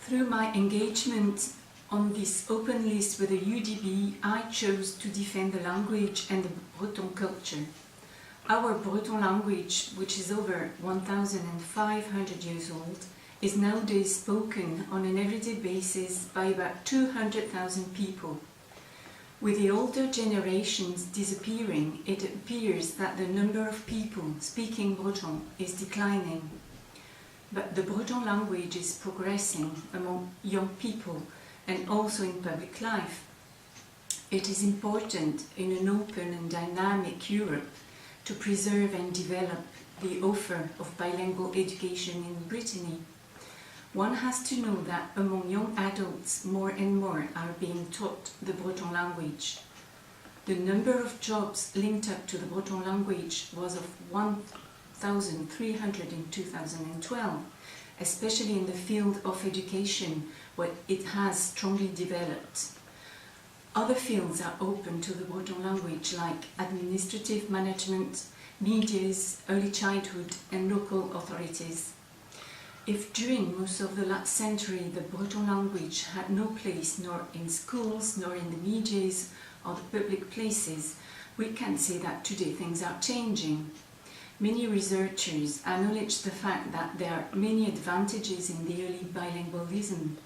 Through my engagement on this open list with the UDB, I chose to defend the language and the Breton culture. Our Breton language, which is over 1,500 years old, is nowadays spoken on an everyday basis by about 200,000 people. With the older generations disappearing, it appears that the number of people speaking Breton is declining. But the Breton language is progressing among young people and also in public life. It is important in an open and dynamic Europe to preserve and develop the offer of bilingual education in Brittany. One has to know that among young adults more and more are being taught the Breton language. The number of jobs linked up to the Breton language was of 1,300 in 2012, especially in the field of education where it has strongly developed. Other fields are open to the Breton language like administrative management, medias, early childhood and local authorities. If during most of the last century the Breton language had no place nor in schools nor in the medias or the public places, we can say that today things are changing. Many researchers acknowledge the fact that there are many advantages in the early bilingualism.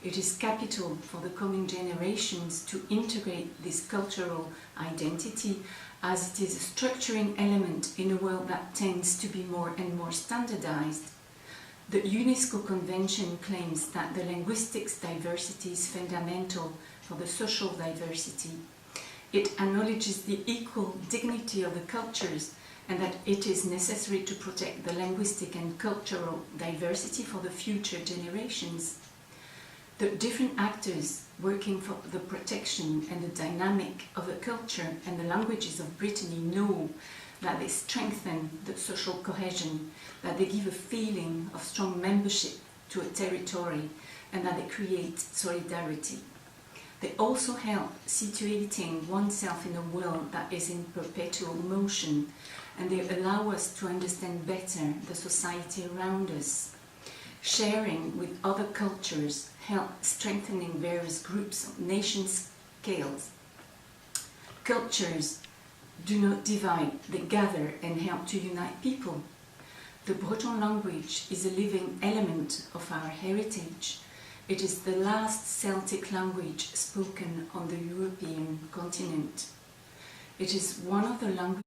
It is capital for the coming generations to integrate this cultural identity, as it is a structuring element in a world that tends to be more and more standardized. The UNESCO Convention claims that the linguistic diversity is fundamental for the social diversity. It acknowledges the equal dignity of the cultures and that it is necessary to protect the linguistic and cultural diversity for the future generations. The different actors working for the protection and the dynamic of the culture and the languages of Brittany know that they strengthen the social cohesion, that they give a feeling of strong membership to a territory, and that they create solidarity. They also help situating oneself in a world that is in perpetual motion, and they allow us to understand better the society around us. Sharing with other cultures help strengthening various groups of nation scales. Cultures do not divide, they gather and help to unite people. The Breton language is a living element of our heritage. It is the last Celtic language spoken on the European continent. It is one of the languages